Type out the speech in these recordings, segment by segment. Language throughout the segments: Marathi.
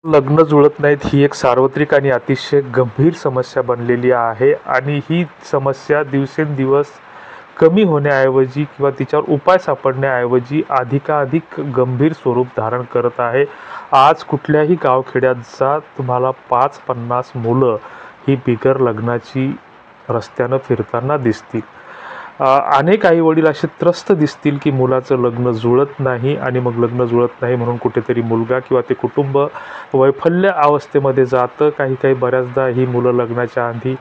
लग्न जुळत नाहीत ही एक सार्वत्रिक आणि अतिशय गंभीर समस्या बनलेली आहे आणि ही समस्या दिवसेंदिवस कमी होण्याऐवजी किंवा तिच्यावर उपाय सापडण्याऐवजी अधिकाधिक गंभीर स्वरूप धारण करत आहे. आज कुठल्याही गावखेड्यात जा, तुम्हाला 5-50 मुलं ही बिगर लग्नाची रस्त्यानं फिरताना दिसतील. अनेक आईवडील असे त्रस्त दिसतील की मुलाचं लग्न जुळत नाही आणि मग लग्न जुळत नाही म्हणून कुठेतरी मुलगा किंवा ते कुटुंब वैफल्य अवस्थेमध्ये जातं. काही बऱ्याचदा ही मुलं लग्नाच्या आधी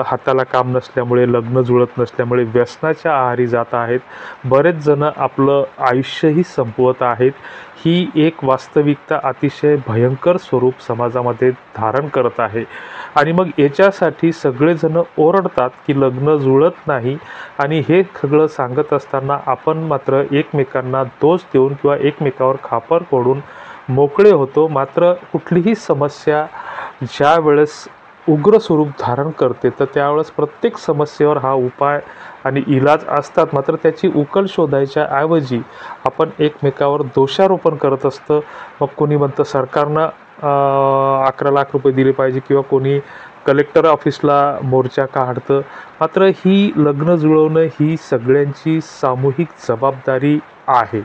हाताला काम नसल्यामुळे, लग्न जुळत नसल्यामुळे व्यसनाच्या आहारी जात आहेत. बरेच जण आपलं आयुष्यही संपवत आहेत. ही एक वास्तविकता अतिशय भयंकर स्वरूप समाजामध्ये धारण करत आहे. आणि मग याच्यासाठी सगळेजण ओरडतात की लग्न जुळत नाही आणि हे सगळं सांगत असताना आपण मात्र एकमेकांना दोष देऊन किंवा एकमेकावर खापर फोडून मोकळे होतो. मात्र कुठलीही समस्या ज्या वेळेस उग्र स्वरूप धारण करते तर त्यावेळेस प्रत्येक समस्येवर हा उपाय आणि इलाज असतात. मात्र त्याची उकल शोधायच्या ऐवजी आपण एकमेकावर दोषारोपण करत असतं. मग कोणी म्हणतं सरकारनं 11 लाख रुपये दिले पाहिजे किंवा कोणी कलेक्टर ऑफिसला मोर्चा काढतं. मात्र ही लग्न जुळवणं ही सगळ्यांची सामूहिक जबाबदारी आहे.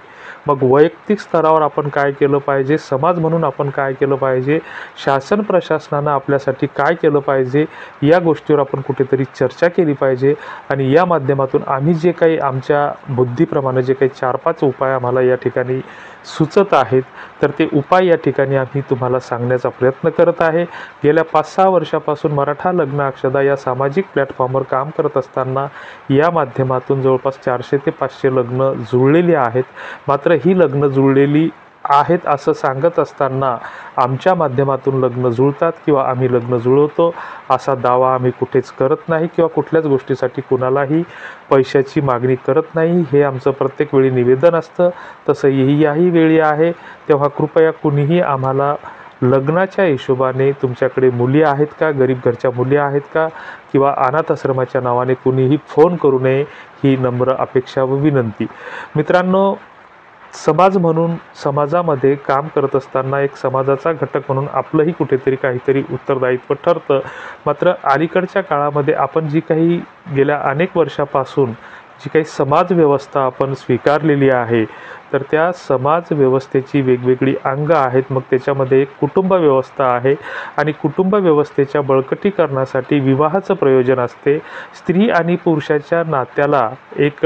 मग वैयक्तिक स्तरावर आपण काय केलं पाहिजे, समाज म्हणून आपण काय केलं पाहिजे, शासन प्रशासनानं आपल्यासाठी काय केलं पाहिजे, या गोष्टीवर आपण कुठेतरी चर्चा केली पाहिजे. आणि या माध्यमातून आम्ही जे काही आमच्या बुद्धीप्रमाणे जे काही 4-5 उपाय आम्हाला या ठिकाणी सुचत आहेत तर ते उपाय या ठिकाणी आम्ही तुम्हाला सांगण्याचा प्रयत्न करत आहे. गेल्या 5-6 वर्षापासून मराठा लग्न अक्षदा या सामाजिक प्लॅटफॉर्मवर काम करत असताना या माध्यमातून जवळपास 400 ते 500 लग्न जुळलेली आहेत. मात्र ही लग्न जुळलेली आहेत असं सांगत असताना आमच्या माध्यमातून लग्न जुळतात किंवा आम्ही लग्न जुळवतो असा दावा आम्ही कुठेच करत नाही किंवा कुठल्याच गोष्टीसाठी कुणालाही पैशाची मागणी करत नाही. हे आमचं प्रत्येक वेळी निवेदन असतं. तसं याही वेळी आहे. तेव्हा कृपया कुणीही आम्हाला लग्नाच्या हिशोबाने तुमच्याकडे मुली आहेत का, गरीब घरच्या मुली आहेत का किंवा अनाथ आश्रमाच्या नावाने कुणीही फोन करू नये ही नम्र अपेक्षा व विनंती. मित्रांनो, समाज म्हणून समाजामध्ये काम करत असताना एक समाजाचा घटक म्हणून आपलंही कुठेतरी काहीतरी उत्तरदायित्व ठरतं. मात्र अलीकडच्या काळामध्ये आपण जी काही गेल्या अनेक वर्षापासून जी काही समाजव्यवस्था आपण स्वीकारलेली आहे तर त्या समाज व्यवस्थेची वेगवेगळी अंग आहेत. मग त्याच्यामध्ये एक कुटुंब व्यवस्था आहे आणि कुटुंब व्यवस्थेच्या बळकटीकरणासाठी विवाहाचं प्रयोजन असते. स्त्री आणि पुरुषाच्या नात्याला एक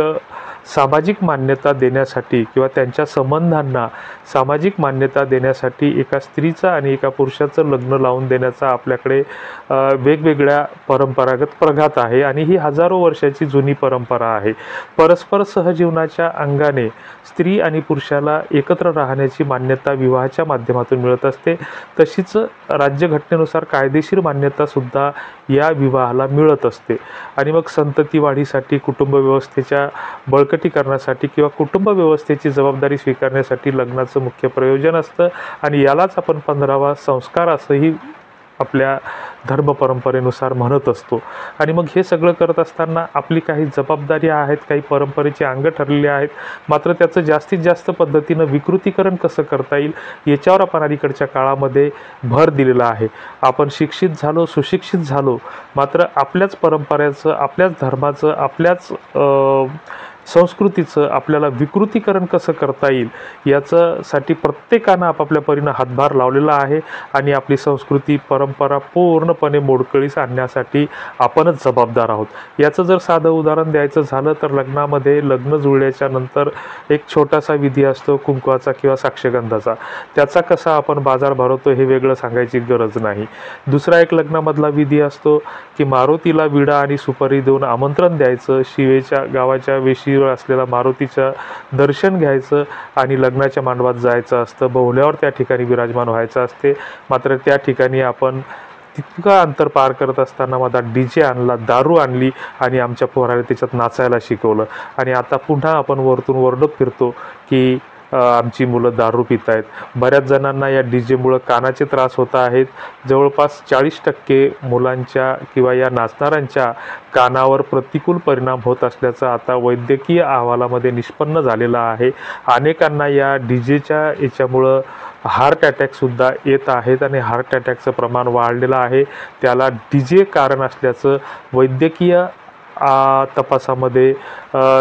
सामाजिक मान्यता देण्यासाठी किंवा त्यांच्या संबंधांना सामाजिक मान्यता देण्यासाठी एका स्त्रीचं आणि एका पुरुषाचं लग्न लावून देण्याचा आपल्याकडे वेगवेगळ्या परंपरागत प्रघात आहे आणि ही हजारो वर्षाची जुनी परंपरा आहे. परस्पर सहजीवनाच्या अंगाने स्त्री आणि पुरुषाला एकत्र राहण्याची मान्यता विवाहाच्या माध्यमातून मिळत असते. तशीच राज्यघटनेनुसार कायदेशीर मान्यतासुद्धा या विवाहाला मिळत असते. आणि मग संतती वाढीसाठी, कुटुंब व्यवस्थेच्या बळकटीकरणासाठी किंवा कुटुंब व्यवस्थेची जबाबदारी स्वीकारण्यासाठी लग्नाचं मुख्य प्रयोजन असतं आणि यालाच आपण 15वा संस्कार असंही आपल्या धर्मपरंपरेनुसार म्हणत असतो. आणि मग हे सगळं करत असताना आपली काही जबाबदारी आहेत, काही परंपरेची अंग ठरलेली आहेत. मात्र त्याचं जास्तीत जास्त पद्धतीनं विकृतीकरण कसं करता येईल याच्यावर आपण अलीकडच्या काळामध्ये भर दिलेला आहे. आपण शिक्षित झालो, सुशिक्षित झालो, मात्र आपल्याच परंपरेचं, आपल्याच धर्माचं, आपल्याच संस्कृतीचं आपल्याला विकृतीकरण कसं करता येईल याच्यासाठी प्रत्येकानं आपापल्या परीनं हातभार लावलेला आहे. आणि आपली संस्कृती परंपरा पूर्णपणे मोडकळीस आणण्यासाठी आपणच जबाबदार आहोत. याचं जर साधं उदाहरण द्यायचं झालं तर लग्नामध्ये लग्न जुळल्याच्या नंतर एक छोटासा विधी असतो कुंकवाचा किंवा साक्षगंधाचा. त्याचा कसा आपण बाजार भरवतो हे वेगळं सांगायची गरज नाही. दुसरा एक लग्नामधला विधी असतो की मारुतीला विडा आणि सुपारी देऊन आमंत्रण द्यायचं, शिवेच्या गावाच्या वेशी असलेला मारुतीचं दर्शन घ्यायचं आणि लग्नाच्या मांडवात जायचं असतं. बहुल्यावर त्या ठिकाणी विराजमान व्हायचं असते. मात्र त्या ठिकाणी आपण तितकं अंतर पार करत असताना माझा DJ आणला, दारू आणली आणि आमच्या पोराने त्याच्यात नाचायला शिकवलं. आणि आता पुन्हा आपण वरतून ओरडत फिरतो की आमची मुलं दारू पित आहेत. बऱ्याच जणांना या डीजेमुळं कानाचे त्रास होत आहेत. जवळपास 40% मुलांच्या किंवा या नाचणाऱ्यांच्या कानावर प्रतिकूल परिणाम होत असल्याचं आता वैद्यकीय अहवालामध्ये निष्पन्न झालेलं आहे. अनेकांना या डीजेच्या याच्यामुळं हार्ट अटॅकसुद्धा येत आहेत आणि हार्ट अटॅकचं प्रमाण वाढलेलं आहे. त्याला डीजे कारण असल्याचं वैद्यकीय तपासामध्ये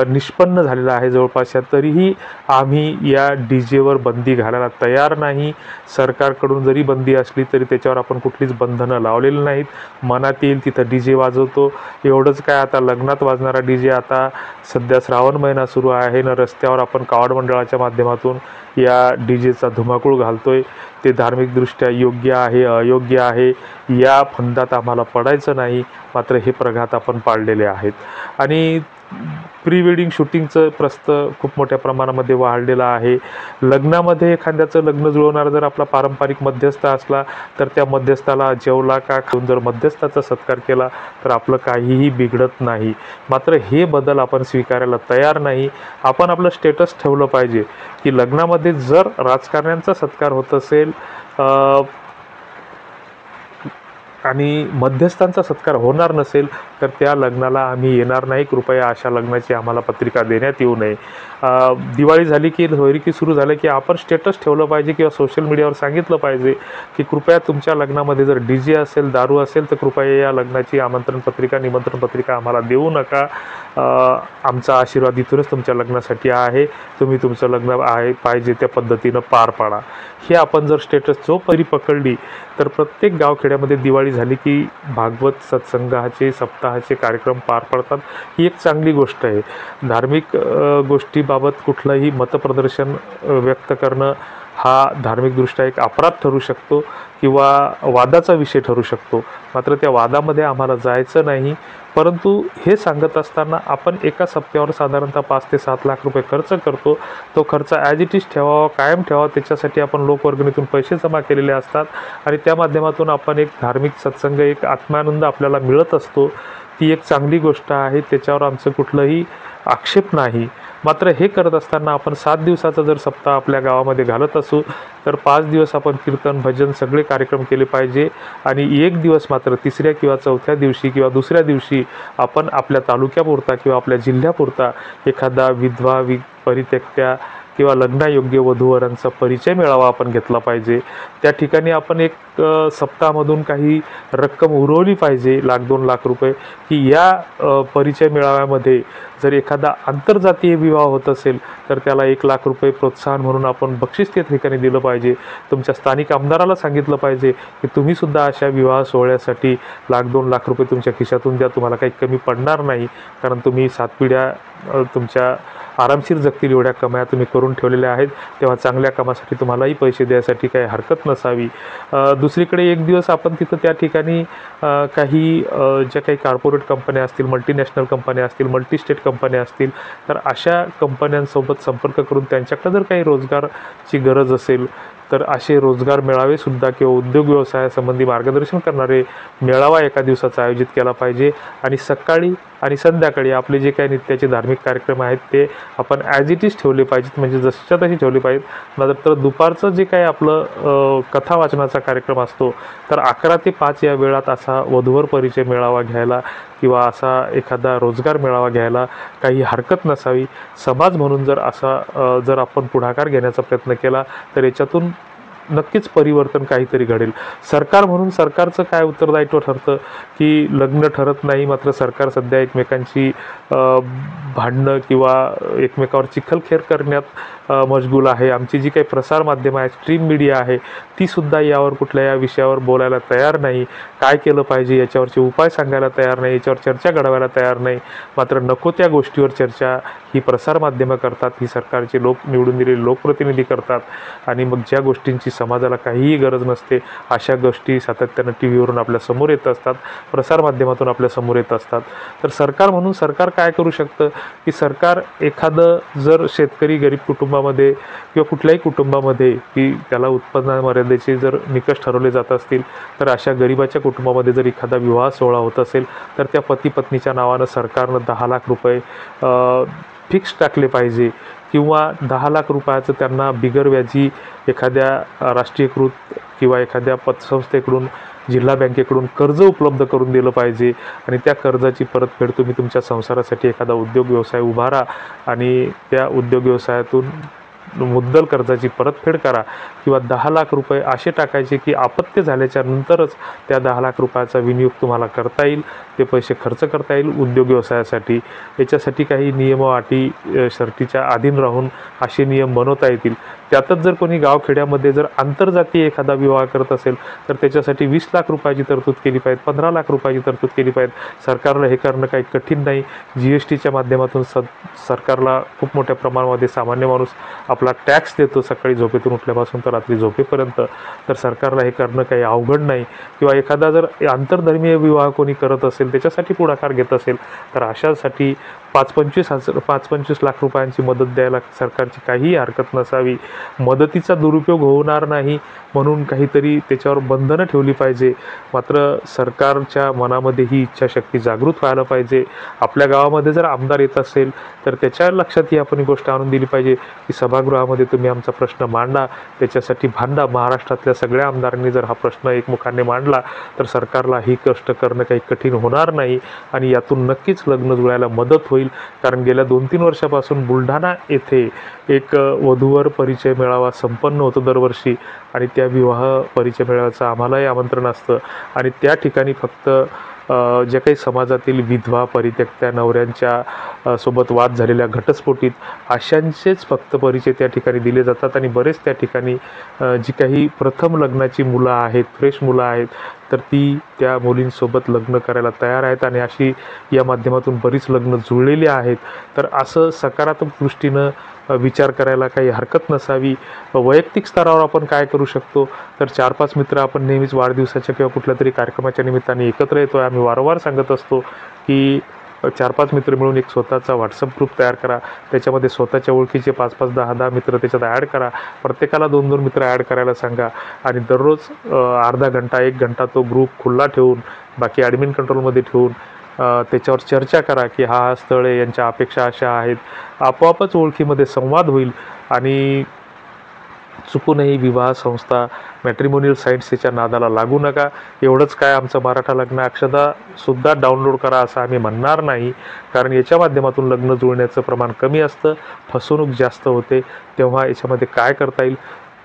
निष्पन्न झालेलं आहे जवळपास. तरीही आम्ही या डीजेवर बंदी घालायला तयार नाही. सरकारकडून जरी बंदी असली तरी त्याच्यावर आपण कुठलीच बंधनं लावलेली नाहीत. मनात येईल तिथं डीजे वाजवतो. एवढंच काय, आता लग्नात वाजणारा डीजे, आता सध्या श्रावण महिना सुरू आहे ना, रस्त्यावर आपण कावड मंडळाच्या माध्यमातून या डीजेचा धुमाकूळ घालतोय. ते धार्मिकदृष्ट्या योग्य आहे अयोग्य आहे या फंदात आम्हाला पडायचं नाही. मात्र हे प्रघात आपण पाळलेले आहेत. आणि प्री वेडिंग शूटिंगचं प्रस्त खूप मोठ्या प्रमाणामध्ये वाढलेलं आहे. लग्नामध्ये एखाद्याचं लग्न जुळवणारा जर आपला पारंपरिक मध्यस्थ असला तर त्या मध्यस्थाला जेवला का खाऊन जर मध्यस्थाचा सत्कार केला तर आपलं काहीही बिघडत नाही. मात्र हे बदल आपण स्वीकारायला तयार नाही. आपण आपलं स्टेटस ठेवलं पाहिजे की लग्नामध्ये जर राजकारण्यांचा सत्कार होत असेल आणि मध्यस्थांचा सत्कार होणार नसेल तर त्या लग्नाला आम्ही येणार नाही. कृपया अशा लग्नाची आम्हाला पत्रिका देण्यात येऊ नये. दिवाळी झाली की सोयरिकी सुरू झालं की आपण स्टेटस ठेवलं पाहिजे किंवा सोशल मीडियावर सांगितलं पाहिजे की कृपया तुमच्या लग्नामध्ये जर डीजे असेल दारू असेल तर कृपया या लग्नाची आमंत्रण पत्रिका निमंत्रण पत्रिका आम्हाला देऊ नका. आमचा आशीर्वाद इथूनच तुमच्या लग्नासाठी आहे. तुम्ही तुमचं लग्न आहे पाहिजे त्या पद्धतीनं पार पाडा. हे आपण जर स्टेटस जोपर्यंत पकडली तर प्रत्येक गावखेड्यामध्ये दिवाळी झाली की भागवत सत्संगाचे सप्ताहाचे कार्यक्रम पार पडतात. ही एक चांगली गोष्ट आहे. धार्मिक गोष्टीबाबत कुठलंही मतप्रदर्शन व्यक्त करणं हा धार्मिकदृष्ट्या एक अपराध ठरू शकतो किंवा वादाचा विषय ठरू शकतो. मात्र त्या वादामध्ये आम्हाला जायचं नाही. परंतु हे सांगत असताना आपण एका सप्त्यावर साधारणतः 5 ते 7 लाख रुपये खर्च करतो. तो खर्च ॲज इट इज ठेवावा, कायम ठेवावा. त्याच्यासाठी आपण लोकवर्गणीतून पैसे जमा केलेले असतात आणि त्या माध्यमातून आपण एक धार्मिक सत्संग एक आत्मानंद आपल्याला मिळत असतो. ती एक चांगली गोष्ट आहे. त्याच्यावर आमचं कुठलंही आक्षेप नाही. मात्र हे करत असताना आपण 7 दिवसाचा जर सप्ताह आपल्या गावामध्ये घालत असू तर 5 दिवस आपण कीर्तन भजन सगळे कार्यक्रम केले पाहिजे आणि एक दिवस मात्र 3ऱ्या किंवा 4थ्या दिवशी किंवा दुसऱ्या दिवशी आपण आपल्या तालुक्यापुरता किंवा आपल्या जिल्ह्यापुरता एखादा विधवा परित्यक्त्या किंवा लग्नायोग्य वधूवरांचा परिचय मेळावा आपण घेतला पाहिजे. त्या ठिकाणी आपण एक सप्ताहामधून काही रक्कम उरवली पाहिजे, 1-2 लाख रुपये, की या परिचय मेळाव्यामध्ये जर एखादा आंतरजातीय विवाह होत असेल तर त्याला 1 लाख रुपये प्रोत्साहन म्हणून आपण बक्षीस त्या ठिकाणी दिलं पाहिजे. तुमच्या स्थानिक आमदाराला सांगितलं पाहिजे की तुम्हीसुद्धा अशा विवाह सोहळ्यासाठी 1-2 लाख रुपये तुमच्या खिशातून द्या. तुम्हाला काही कमी पडणार नाही, कारण तुम्ही 7 पिढ्या तुमच्या आरामशीर जगतील एवढ्या कमाया तुम्ही करून ठेवलेल्या आहेत. तेव्हा चांगल्या कामासाठी तुम्हालाही पैसे द्यायसाठी काही हरकत नसावी. दुसरीकडे एक दिवस आपण तिथं त्या ठिकाणी काही ज्या काही कॉर्पोरेट कंपन्या असतील, मल्टीनॅशनल कंपन्या असतील, मल्टीस्टेट कंपन्या असतील तर अशा कंपन्यांसोबत संपर्क करून त्यांच्याकडे जर काही रोजगारची गरज असेल तर असे रोजगार मेळावेसुद्धा किंवा उद्योग व्यवसायासंबंधी मार्गदर्शन करणारे मेळावा एका दिवसाचा आयोजित केला पाहिजे. आणि सकाळी आणि संध्याकाळी आपले जे काही नित्याचे धार्मिक कार्यक्रम आहेत ते आपण ॲज इट इज ठेवले पाहिजेत, म्हणजे जसच्या तशी ठेवले पाहिजेत. नंतर दुपारचं जे काही आपलं कथा वाचनाचा कार्यक्रम असतो तर 11 ते 5 या वेळात असा वधूवर परिचय मेळावा घ्यायला किंवा असा एखादा रोजगार मेळावा घ्यायला काही हरकत नसावी. समाज म्हणून जर आपण पुढाकार घेण्याचा प्रयत्न केला तर याच्यातून नक्कीच परिवर्तन काहीतरी घडेल. सरकार म्हणून सरकारचं काय उत्तरदायित्व ठरतं की लग्न ठरत नाही, मात्र सरकार सध्या एकमेकांची भांडणं किंवा एकमेकावर चिखलखेर करण्यात मशगूल आहे. आमची जी काही प्रसारमाध्यमं आहे, स्ट्रीम मीडिया आहे, तीसुद्धा यावर कुठल्या या विषयावर बोलायला तयार नाही. काय केलं पाहिजे याच्यावरचे उपाय सांगायला तयार नाही, याच्यावर चर्चा घडवायला तयार नाही. मात्र नको त्या गोष्टीवर चर्चा ही प्रसारमाध्यमं करतात, ही सरकारचे निवडून दिलेले लोकप्रतिनिधी करतात. आणि मग ज्या गोष्टींची समाजाला काहीही गरज नसते अशा गोष्टी सातत्यानं टी व्हीवरून आपल्यासमोर येत असतात, प्रसारमाध्यमातून आपल्यासमोर येत असतात. तर सरकार म्हणून सरकार काय करू शकतं की सरकार एखादं जर शेतकरी गरीब कुटुंबामध्ये किंवा कुठल्याही कुटुंबामध्ये की त्याला उत्पन्न मर्यादेचे जर निकष ठरवले जात असतील तर अशा गरिबाच्या कुटुंबामध्ये जर एखादा विवाह सोहळा होत असेल तर त्या पती पत्नीच्या नावानं सरकारनं 10 लाख रुपये फिक्स टाकले पाहिजे किंवा 10 लाख रुपयाचं त्यांना बिगर व्याजी एखाद्या राष्ट्रीयकृत किंवा एखाद्या पतसंस्थेकडून, जिल्हा बँकेकडून कर्ज उपलब्ध करून दिलं पाहिजे आणि त्या कर्जाची परतफेड तुम्ही तुमच्या संसारासाठी एखादा उद्योग व्यवसाय उभारा आणि त्या उद्योग व्यवसायातून मुद्दल कर्जाची परतफेड करा किंवा 10 लाख रुपये असे टाकायचे की अपत्य झाल्याच्या नंतरच त्या 10 लाख रुपयाचा विनियोग तुम्हाला करता येईल, ते पैसे खर्च करता येईल उद्योग व्यवसायासाठी. याच्यासाठी काही नियम व अटी शर्तीच्या अधीन राहून असे नियम बनवता येतील. त्यातच जर कोणी गावखेड्यामध्ये जर आंतरजातीय एखादा विवाह करत असेल तर त्याच्यासाठी 20 लाख रुपयाची तरतूद केली पाहिजे, 15 लाख रुपयाची तरतूद केली पाहिजे. सरकारला हे करणं काही कठीण नाही. GSTच्या माध्यमातून सरकारला खूप मोठ्या प्रमाणामध्ये सामान्य माणूस आपला टॅक्स देतो सकाळी झोपेतून उठल्यापासून तर रात्री झोपेपर्यंत. तर सरकारला हे करणं काही अवघड नाही. किंवा एखादा जर आंतरधर्मीय विवाह कोणी करत असेल, त्याच्यासाठी पुढाकार घेत असेल तर अशासाठी 5-25 लाख रुपयांची मदत द्यायला सरकारची काहीही हरकत नसावी. मदतीचा दुरुपयोग होणार नाही म्हणून काहीतरी त्याच्यावर बंधनं ठेवली पाहिजे. मात्र सरकारच्या मनामध्ये ही इच्छाशक्ती जागृत व्हायला पाहिजे. आपल्या गावामध्ये जर आमदार येत असेल तर त्याच्या लक्षात ही आपण गोष्ट आणून दिली पाहिजे की सभागृहामध्ये तुम्ही आमचा प्रश्न मांडा, त्याच्यासाठी भांडा. महाराष्ट्रातल्या सगळ्या आमदारांनी जर हा प्रश्न एकमुखाने मांडला तर सरकारला ही कष्ट करणं काही कठीण होणार नाही आणि यातून नक्कीच लग्न जुळायला मदत होईल. कारण गेल्या 2-3 वर्षापासून बुलढाणा येथे एक वधूवर परिचय मेळावा संपन्न होतो दरवर्षी आणि त्या विवाह परिचय मेळाव्याचं आम्हालाही आमंत्रण असतं आणि त्या ठिकाणी फक्त ज्या काही समाजातील विधवा, परित्यक्त्या नवऱ्यांच्या सोबत वाद झालेल्या घटस्फोटीत अशांचेच फक्त परिचय त्या ठिकाणी दिले जातात आणि बरेच त्या ठिकाणी जी काही प्रथम लग्नाची मुलं आहेत, फ्रेश मुलं आहेत तर ती त्या मुलींसोबत लग्न करायला तयार आहेत आणि अशी या माध्यमातून बरीच लग्न जुळलेली आहेत. तर असं सकारात्मक दृष्टीनं विचार करायला काही हरकत नसावी. वैयक्तिक स्तरावर आपण काय करू शकतो तर 4-5 मित्र आपण नेहमीच वाढदिवसाच्या किंवा कुठल्या तरी कार्यक्रमाच्या निमित्ताने एकत्र येतो आहे. आम्ही वारंवार सांगत असतो की 4-5 मित्र मिळून एक स्वतःचा व्हॉट्सअप ग्रुप तयार करा. त्याच्यामध्ये स्वतःच्या ओळखीचे 5-5, 10-10 मित्र त्याच्यात ॲड करा. प्रत्येकाला 2-2 मित्र ॲड करायला सांगा आणि दररोज अर्धा घंटा 1 घंटा तो ग्रुप खुला ठेवून, बाकी ॲडमिन कंट्रोलमध्ये ठेवून त्याच्यावर चर्चा करा की हा स्थळ आहे, यांच्या अपेक्षा अशा आहेत. आपोआपच ओळखीमध्ये संवाद होईल आणि चुकूनही विवाह संस्था, मॅट्रिमोनियल साईट्स याच्या नादाला लागू नका. एवढंच काय, आमचं मराठा लग्न अक्षदासुद्धा डाउनलोड करा असं आम्ही म्हणणार नाही, कारण याच्या माध्यमातून लग्न जुळण्याचं प्रमाण कमी असतं, फसवणूक जास्त होते. तेव्हा याच्यामध्ये काय करता येईल,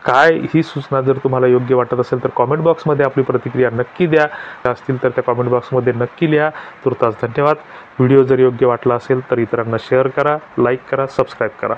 काय ही सूचना जर तुम्हाला योग्य वाटत असेल तर कॉमेंट बॉक्समध्ये आपली प्रतिक्रिया नक्की द्या. असतील तर त्या कॉमेंट बॉक्समध्ये नक्की लिहा. तुर्तास धन्यवाद. व्हिडिओ जर योग्य वाटला असेल तर इतरांना शेअर करा, लाईक करा, सबस्क्राईब करा.